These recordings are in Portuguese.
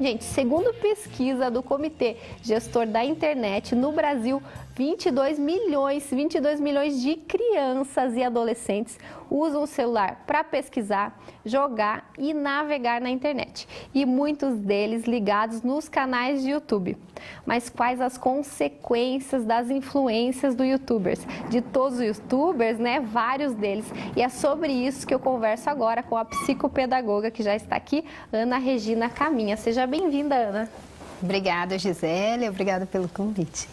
Gente, segundo pesquisa do Comitê Gestor da Internet, no Brasil, 22 milhões de crianças e adolescentes usam o celular para pesquisar, jogar e navegar na internet. E muitos deles ligados nos canais de YouTube. Mas quais as consequências das influências dos YouTubers? De todos os YouTubers, né? Vários deles. E é sobre isso que eu converso agora com a psicopedagoga que já está aqui, Ana Regina Caminha. Seja bem-vinda, Ana. Obrigada, Gisele. Obrigada pelo convite.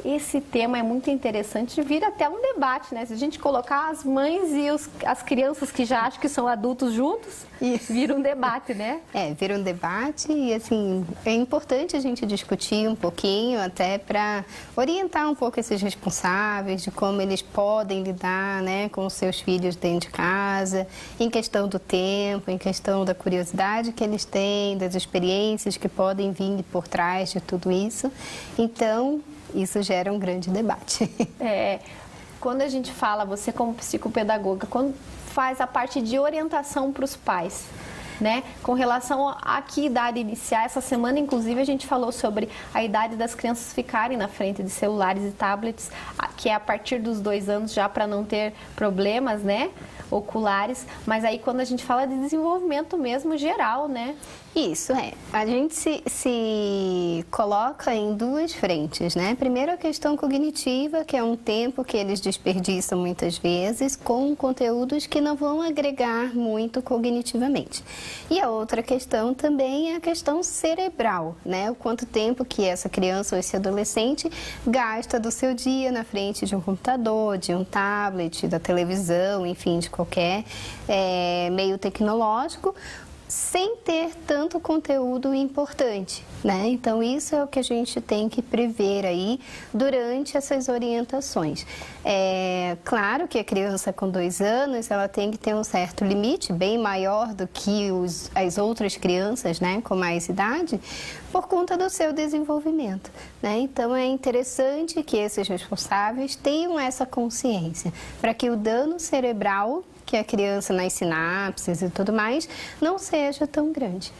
Esse tema é muito interessante, vira até um debate, né? Se a gente colocar as mães e as crianças que já acham que são adultos juntos, vira um debate, né? Vira um debate e, assim, é importante a gente discutir um pouquinho, até para orientar um pouco esses responsáveis de como eles podem lidar, né, com os seus filhos dentro de casa, em questão do tempo, em questão da curiosidade que eles têm, das experiências que podem vir por trás de tudo isso. Então, isso gera um grande debate. Quando a gente fala, você como psicopedagoga, quando faz a parte de orientação para os pais, né? Com relação a que idade iniciar, essa semana, inclusive, a gente falou sobre a idade das crianças ficarem na frente de celulares e tablets, que é a partir dos 2 anos já para não ter problemas, né? Oculares, mas aí quando a gente fala de desenvolvimento mesmo geral, né? Isso, a gente se coloca em 2 frentes, né? Primeiro a questão cognitiva, que é um tempo que eles desperdiçam muitas vezes com conteúdos que não vão agregar muito cognitivamente. E a outra questão também é a questão cerebral, né? O quanto tempo que essa criança ou esse adolescente gasta do seu dia na frente de um computador, de um tablet, da televisão, enfim, de qualquer meio tecnológico, sem ter tanto conteúdo importante, né? Então, isso é o que a gente tem que prever aí durante essas orientações. Claro que a criança com 2 anos, ela tem que ter um certo limite, bem maior do que as outras crianças, né, com mais idade, por conta do seu desenvolvimento, né? Então, é interessante que esses responsáveis tenham essa consciência, para que o dano cerebral que a criança nas sinapses e tudo mais, não seja tão grande.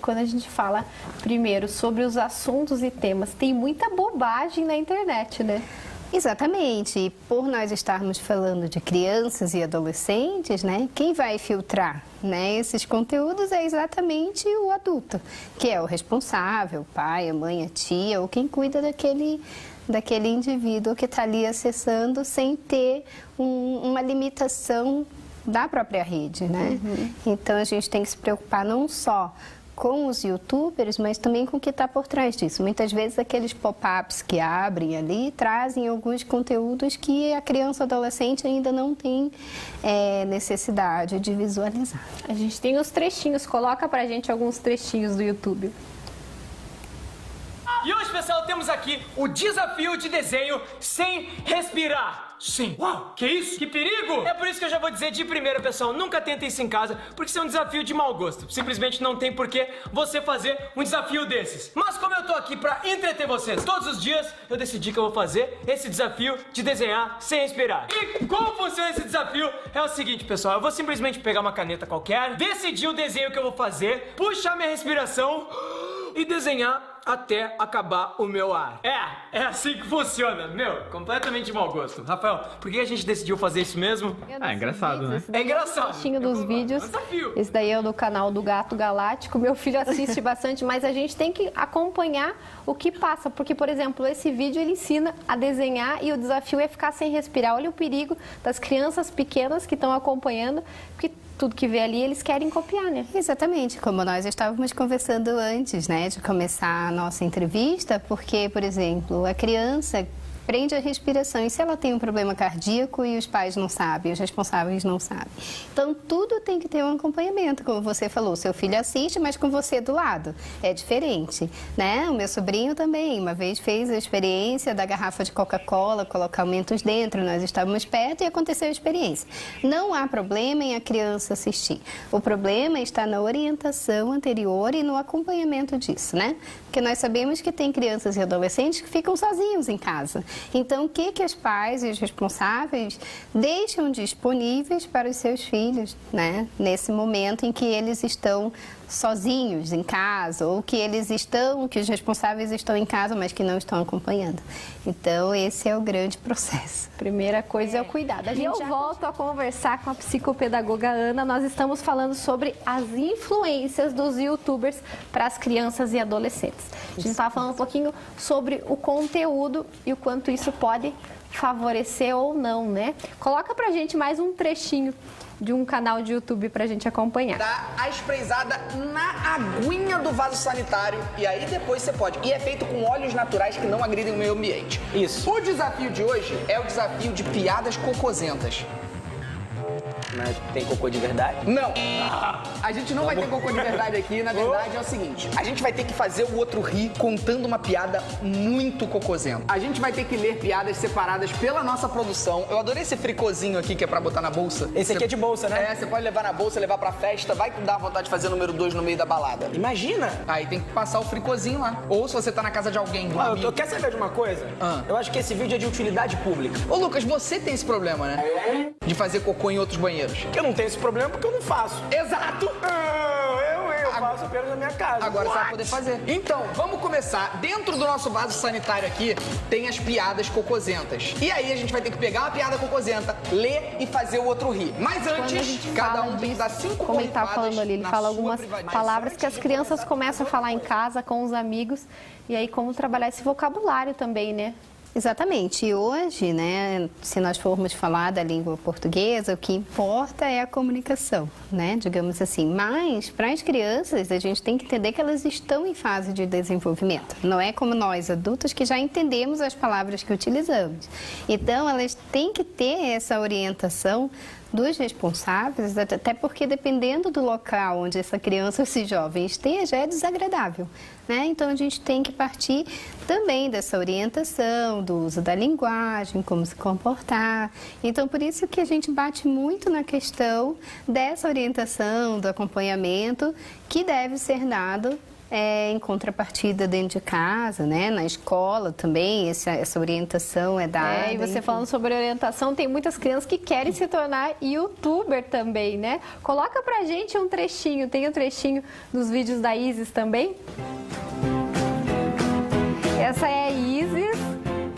Quando a gente fala primeiro sobre os assuntos e temas, tem muita bobagem na internet, né? Exatamente. E por nós estarmos falando de crianças e adolescentes, né, quem vai filtrar, né, esses conteúdos é exatamente o adulto, que é o responsável, o pai, a mãe, a tia, ou quem cuida daquele indivíduo que está ali acessando sem ter uma limitação da própria rede, né? Então, a gente tem que se preocupar não só com os YouTubers, mas também com o que está por trás disso. Muitas vezes, aqueles pop-ups que abrem ali trazem alguns conteúdos que a criança ou adolescente ainda não tem necessidade de visualizar. A gente tem os trechinhos, coloca pra gente alguns trechinhos do YouTube. E hoje, pessoal, temos aqui o desafio de desenho sem respirar. Sim. Uau, que isso? Que perigo! É por isso que eu já vou dizer de primeira, pessoal, nunca tenta isso em casa, porque isso é um desafio de mau gosto. Simplesmente não tem por que você fazer um desafio desses. Mas como eu tô aqui pra entreter vocês todos os dias, eu decidi que eu vou fazer esse desafio de desenhar sem respirar. E como funciona esse desafio? É o seguinte, pessoal, eu vou simplesmente pegar uma caneta qualquer, decidir o desenho que eu vou fazer, puxar minha respiração e desenhar até acabar o meu ar. É assim que funciona, completamente de mau gosto. Rafael, por que a gente decidiu fazer isso mesmo? É engraçado, né? É engraçado. Dos vídeos. Esse daí é do canal do Gato Galáctico. Meu filho assiste bastante, mas a gente tem que acompanhar o que passa, porque, por exemplo, esse vídeo ele ensina a desenhar e o desafio é ficar sem respirar. Olha o perigo das crianças pequenas que estão acompanhando, porque tudo que vê ali eles querem copiar, né? Exatamente, como nós estávamos conversando antes, né, de começar a nossa entrevista, porque, por exemplo, a criança prende a respiração. E se ela tem um problema cardíaco e os pais não sabem, os responsáveis não sabem? Então, tudo tem que ter um acompanhamento. Como você falou, seu filho assiste, mas com você do lado. É diferente, né? O meu sobrinho também, uma vez fez a experiência da garrafa de Coca-Cola, colocar aumentos dentro, nós estávamos perto e aconteceu a experiência. Não há problema em a criança assistir. O problema está na orientação anterior e no acompanhamento disso, né? Porque nós sabemos que tem crianças e adolescentes que ficam sozinhos em casa. Então, o que os pais e os responsáveis deixam disponíveis para os seus filhos, né? Nesse momento em que eles estão sozinhos em casa ou que que os responsáveis estão em casa, mas que não estão acompanhando. Então, esse é o grande processo. Primeira coisa é o cuidado. E eu volto a conversar com a psicopedagoga Ana. Nós estamos falando sobre as influências dos YouTubers para as crianças e adolescentes. A gente estava falando um pouquinho sobre o conteúdo e o quanto isso pode favorecer ou não, né? Coloca pra gente mais um trechinho de um canal de YouTube pra gente acompanhar. Dá a espreizada na aguinha do vaso sanitário e aí depois você pode. E é feito com óleos naturais que não agridem o meio ambiente. Isso. O desafio de hoje é o desafio de piadas cocosentas. Mas tem cocô de verdade? Não, a gente não vai ter cocô de verdade aqui. Na verdade é o seguinte, a gente vai ter que fazer o outro rir contando uma piada muito cocosenta. A gente vai ter que ler piadas separadas pela nossa produção. Eu adorei esse fricozinho aqui que é pra botar na bolsa. Esse aqui é de bolsa, né? É, você pode levar na bolsa, levar pra festa, vai dar vontade de fazer número 2 no meio da balada. Imagina! Aí tem que passar o fricozinho lá. Ou se você tá na casa de alguém, do amigo. Quer saber de uma coisa? Ah. Eu acho que esse vídeo é de utilidade pública. Ô Lucas, você tem esse problema, né? De fazer cocô em outros banheiros. Eu não tenho esse problema porque eu não faço. Exato! Eu faço apenas na minha casa. Agora você vai poder fazer. Então, vamos começar. Dentro do nosso vaso sanitário aqui, tem as piadas cocosentas. E aí a gente vai ter que pegar uma piada cocosenta, ler e fazer o outro rir. Mas antes, cada um tem que dar 5 como ele tá falando ali, ele na fala sua algumas privacidade. palavras que as crianças começam a falar em casa com os amigos. E aí como trabalhar esse vocabulário também, né? Exatamente. E hoje, né, se nós formos falar da língua portuguesa, o que importa é a comunicação, né, digamos assim. Mas, para as crianças, a gente tem que entender que elas estão em fase de desenvolvimento. Não é como nós, adultos, que já entendemos as palavras que utilizamos. Então, elas têm que ter essa orientação dos responsáveis, até porque dependendo do local onde essa criança ou esse jovem esteja, é desagradável, né? Então, a gente tem que partir também dessa orientação, do uso da linguagem, como se comportar. Então, por isso que a gente bate muito na questão dessa orientação, do acompanhamento, que deve ser dado em contrapartida dentro de casa, né? Na escola também, essa orientação é dada. E você falando sobre orientação, tem muitas crianças que querem se tornar youtuber também, né? Coloca pra gente um trechinho, tem um trechinho dos vídeos da Isis também? Essa é a Isis,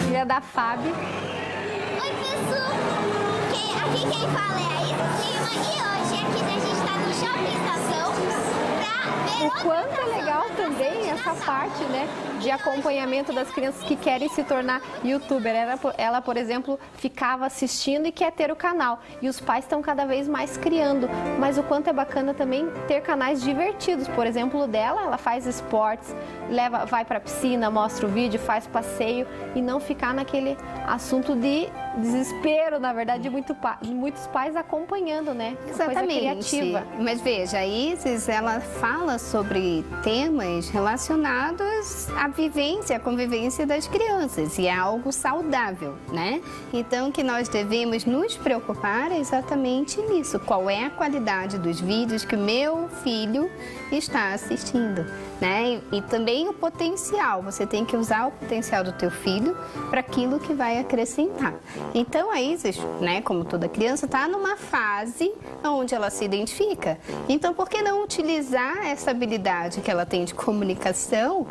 filha da Fábio. Oi, pessoal! Aqui quem fala é a Isis Lima e hoje aqui a gente está no Shopping Estação pra ver O quanto é legal também essa parte, né, de acompanhamento das crianças que querem se tornar youtuber. Ela, por exemplo, ficava assistindo e quer ter o canal. E os pais estão cada vez mais criando. Mas o quanto é bacana também ter canais divertidos. Por exemplo, o dela, ela faz esportes, vai pra piscina, mostra o vídeo, faz passeio e não ficar naquele assunto de desespero, na verdade, de muitos pais acompanhando, né? Exatamente. Coisa criativa. Mas veja, a Isis, ela fala sobre temas relacionados à vivência, à convivência das crianças, e é algo saudável, né? Então, o que nós devemos nos preocupar é exatamente nisso. Qual é a qualidade dos vídeos que o meu filho está assistindo, né? E também o potencial. Você tem que usar o potencial do teu filho para aquilo que vai acrescentar. Então, a Isis, né, como toda criança, está numa fase onde ela se identifica. Então, por que não utilizar essa habilidade que ela tem de comunicação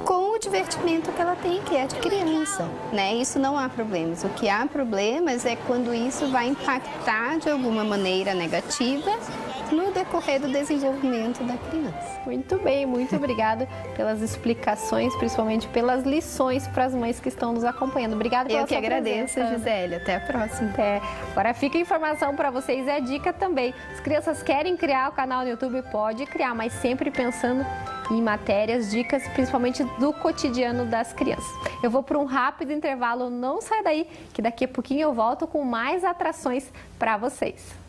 com o divertimento que ela tem, que é de criança, né? Isso não há problemas. O que há problemas é quando isso vai impactar de alguma maneira negativa no decorrer do desenvolvimento da criança. Muito bem, muito obrigada pelas explicações, principalmente pelas lições para as mães que estão nos acompanhando. Obrigada pela Eu que sua agradeço, presença. Gisele. Até a próxima. Agora fica a informação para vocês, é dica também. As crianças querem criar o canal no YouTube, pode criar, mas sempre pensando em matérias, dicas, principalmente do cotidiano das crianças. Eu vou para um rápido intervalo, não sai daí, que daqui a pouquinho eu volto com mais atrações para vocês.